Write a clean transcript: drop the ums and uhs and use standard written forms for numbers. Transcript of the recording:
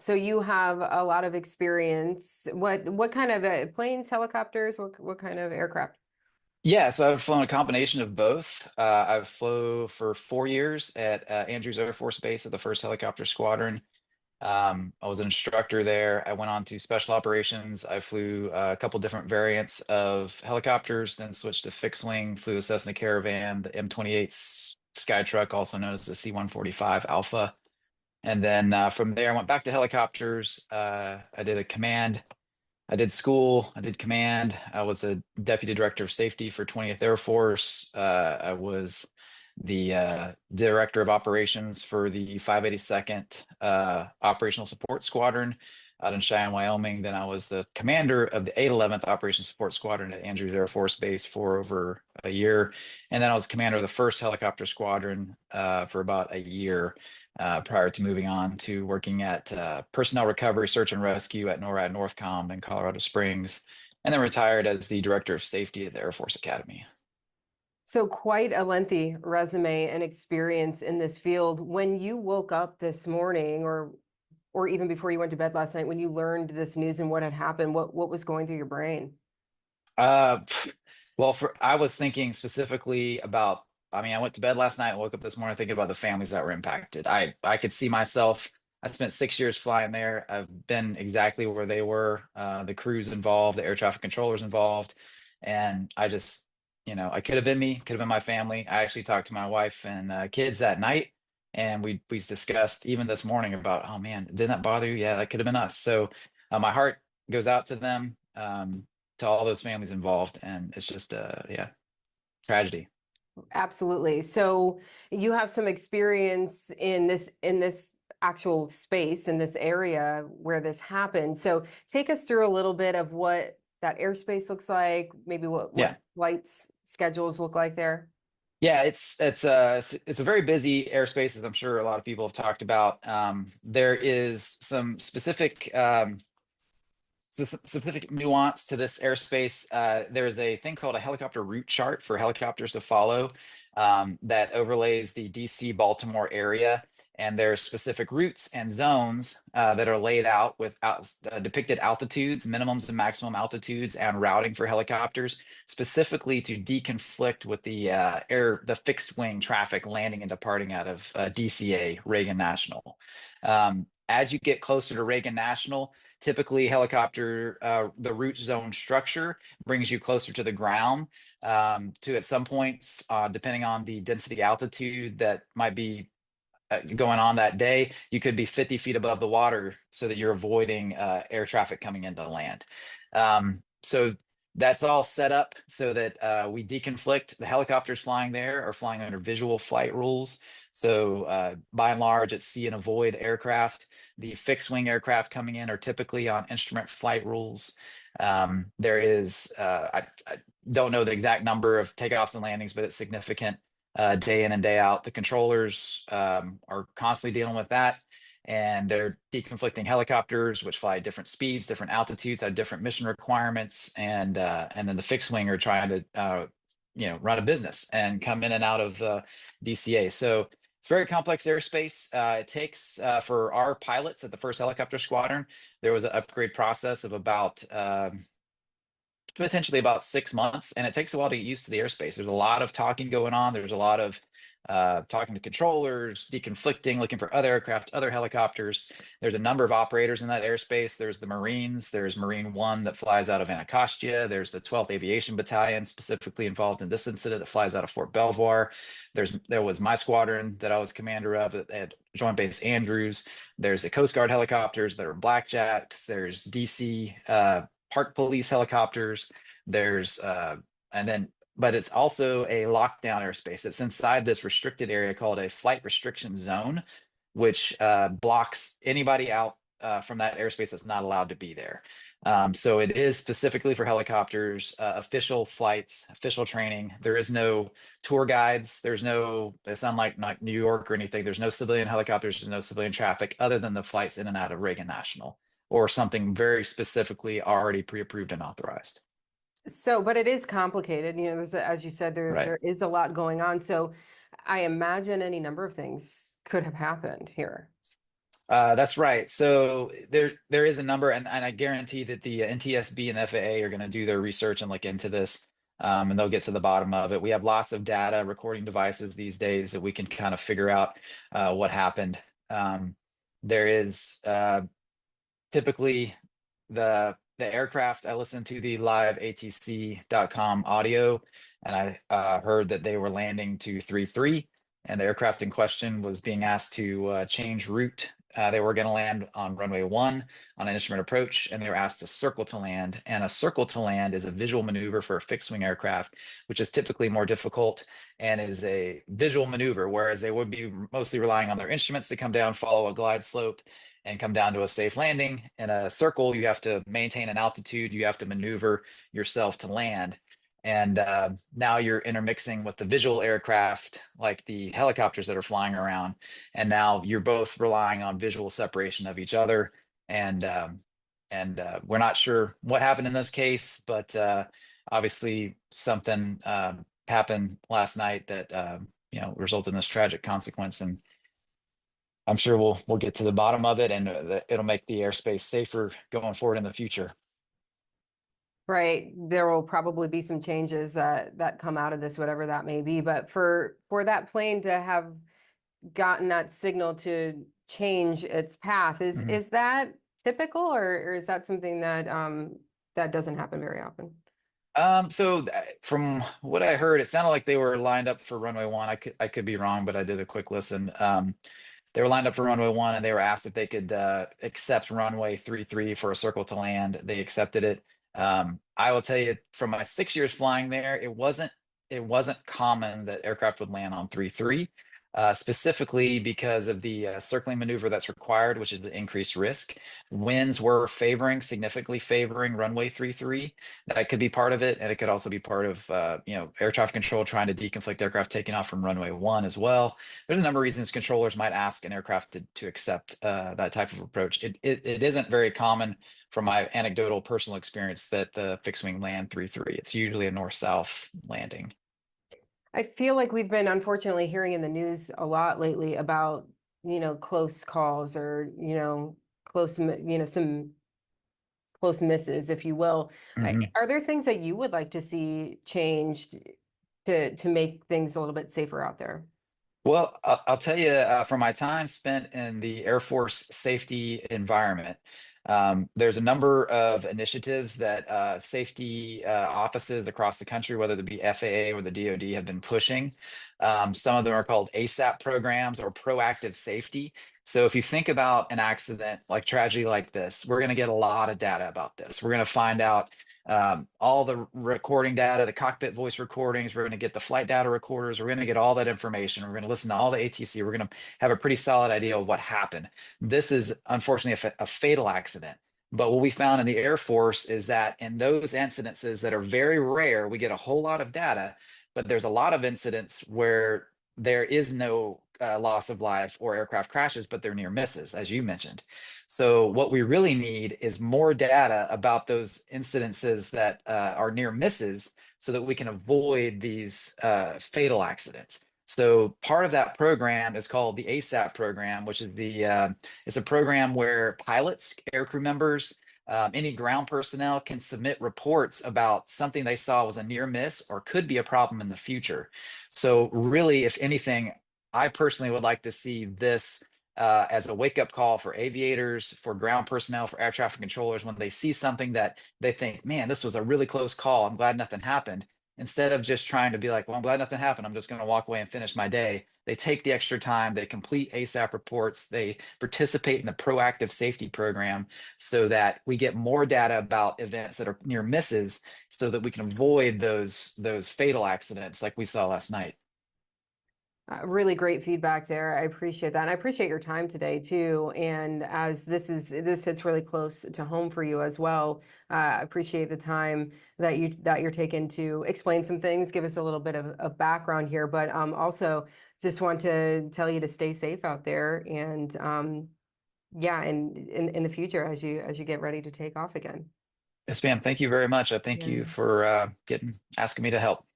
So you have a lot of experience. What kind of planes, helicopters, what kind of aircraft? Yeah, so I've flown a combination of both. I've flew for 4 years at Andrews Air Force Base at the First Helicopter Squadron. I was an instructor there. I went on to special operations. I flew a couple different variants of helicopters, then switched to fixed wing, flew the Cessna Caravan, the M28 Skytruck, also known as the C-145 Alpha. And then from there, I went back to helicopters. I did a command. I did school, I did command. I was a deputy director of safety for 20th Air Force. I was the director of operations for the 582nd Operational Support Squadron out in Cheyenne, Wyoming. Then I was the commander of the 811th Operations Support Squadron at Andrews Air Force Base for over a year. And then I was commander of the first helicopter squadron for about a year prior to moving on to working at personnel recovery, search and rescue at NORAD Northcom in Colorado Springs, and then retired as the director of safety at the Air Force Academy. So quite a lengthy resume and experience in this field. When you woke up this morning or even before you went to bed last night, when you learned this news and what had happened, what was going through your brain? Uh, well, I was thinking specifically about. I mean, I went to bed last night and woke up this morning thinking about the families that were impacted. I could see myself. I spent 6 years flying there. I've been exactly where they were. The crews involved, the air traffic controllers involved, and I just, I could have been me, could have been my family. I actually talked to my wife and kids that night, and we discussed even this morning about, oh man, didn't that bother you? Yeah, that could have been us. So my heart goes out to them. To all those families involved, and it's just yeah, tragedy. Absolutely. So you have some experience in this actual space in this area where this happened. So take us through a little bit of what that airspace looks like, maybe what Yeah. flights schedules look like there. Yeah, it's a very busy airspace, as I'm sure a lot of people have talked about. There is some specific nuance to this airspace. There's a thing called a helicopter route chart for helicopters to follow that overlays the DC Baltimore area. And there's specific routes and zones that are laid out with depicted altitudes, minimums and maximum altitudes, and routing for helicopters, specifically to deconflict with the fixed wing traffic landing and departing out of DCA, Reagan National. As you get closer to Reagan National, typically, the root zone structure brings you closer to the ground. To at some points, depending on the density altitude that might be going on that day, you could be 50 feet above the water so that you're avoiding air traffic coming into land. So that's all set up so that we deconflict. The helicopters flying there are flying under visual flight rules. So by and large, it's see and avoid aircraft. The fixed wing aircraft coming in are typically on instrument flight rules. There is, I don't know the exact number of takeoffs and landings, but it's significant day in and day out. The controllers are constantly dealing with that, and they're deconflicting helicopters, which fly at different speeds, different altitudes, have different mission requirements, and then the fixed wing are trying to run a business and come in and out of DCA. So it's very complex airspace. It takes for our pilots at the first helicopter squadron, there was an upgrade process of about potentially about 6 months, and it takes a while to get used to the airspace. There's a lot of talking going on. There's a lot of talking to controllers, deconflicting, looking for other aircraft, other helicopters. There's a number of operators in that airspace. There's the Marines. There's Marine One that flies out of Anacostia. There's the 12th Aviation Battalion specifically involved in this incident that flies out of Fort Belvoir. There was my squadron that I was commander of at Joint Base Andrews. There's the Coast Guard helicopters that are blackjacks. There's DC Park Police helicopters. There's and then but it's also a lockdown airspace. It's inside this restricted area called a flight restriction zone, which blocks anybody out from that airspace that's not allowed to be there. So it is specifically for helicopters, official flights, official training. There is no tour guides. It's unlike not New York or anything. There's no civilian helicopters, there's no civilian traffic other than the flights in and out of Reagan National or something very specifically already pre-approved and authorized. So, but it is complicated. As you said, Right. there is a lot going on. So I imagine any number of things could have happened here. That's right. So there is a number, and I guarantee that the NTSB and the FAA are going to do their research and look into this, and they'll get to the bottom of it. We have lots of data recording devices these days that we can kind of figure out what happened. There is typically the aircraft. I listened to the live ATC.com audio, and I heard that they were landing to 3-3, and the aircraft in question was being asked to change route. They were going to land on runway 1 on an instrument approach, and they were asked to circle to land. And a circle to land is a visual maneuver for a fixed wing aircraft, which is typically more difficult and is a visual maneuver, whereas they would be mostly relying on their instruments to come down, follow a glide slope, and come down to a safe landing. In a circle, you have to maintain an altitude, you have to maneuver yourself to land. And now you're intermixing with the visual aircraft, like the helicopters that are flying around. And now you're both relying on visual separation of each other. And we're not sure what happened in this case, but obviously something happened last night that resulted in this tragic consequence. And I'm sure we'll get to the bottom of it, and it'll make the airspace safer going forward in the future. Right. There will probably be some changes that come out of this, whatever that may be. But for that plane to have gotten that signal to change its path, Mhm. is that typical, or is that something that that doesn't happen very often? From what I heard, it sounded like they were lined up for runway 1. I could be wrong, but I did a quick listen. They were lined up for runway 1, and they were asked if they could accept runway 33 for a circle to land. They accepted it. I will tell you, from my 6 years flying there, it wasn't common that aircraft would land on 33, specifically because of the circling maneuver that's required, which is the increased risk. Winds were significantly favoring runway 33. That could be part of it, and it could also be part of air traffic control trying to deconflict aircraft taking off from runway 1 as well. There's a number of reasons controllers might ask an aircraft to accept that type of approach. It isn't very common, from my anecdotal personal experience, that the fixed wing land 3-3. It's usually a north-south landing. I feel like we've been unfortunately hearing in the news a lot lately about, close calls or, some close misses, if you will. Mhm. Are there things that you would like to see changed to make things a little bit safer out there? Well, I'll tell you, from my time spent in the Air Force safety environment, there's a number of initiatives that safety offices across the country, whether it be FAA or the DoD, have been pushing. Some of them are called ASAP programs, or proactive safety. So if you think about an accident, like tragedy like this, we're going to get a lot of data about this. We're going to find out all the recording data, the cockpit voice recordings. We're going to get the flight data recorders. We're going to get all that information. We're going to listen to all the ATC. We're going to have a pretty solid idea of what happened. This is unfortunately a fatal accident. But what we found in the Air Force is that in those incidences that are very rare, we get a whole lot of data, but there's a lot of incidents where there is no loss of life or aircraft crashes, but they're near misses, as you mentioned. So what we really need is more data about those incidences that are near misses, so that we can avoid these fatal accidents. So part of that program is called the ASAP program, which is it's a program where pilots, air crew members, any ground personnel can submit reports about something they saw was a near miss or could be a problem in the future. So really, if anything, I personally would like to see this as a wake up call for aviators, for ground personnel, for air traffic controllers when they see something that they think, man, this was a really close call. I'm glad nothing happened. Instead of just trying to be like, well, I'm glad nothing happened, I'm just going to walk away and finish my day. They take the extra time, they complete ASAP reports, they participate in the proactive safety program, so that we get more data about events that are near misses, so that we can avoid those fatal accidents like we saw last night. Really great feedback there. I appreciate that. And I appreciate your time today too. And as this hits really close to home for you as well, I appreciate the time that you're taking to explain some things, give us a little bit of background here, but also just want to tell you to stay safe out there and yeah, and in the future as you get ready to take off again. Yes, ma'am. Thank you very much. I thank Yeah. you for asking me to help.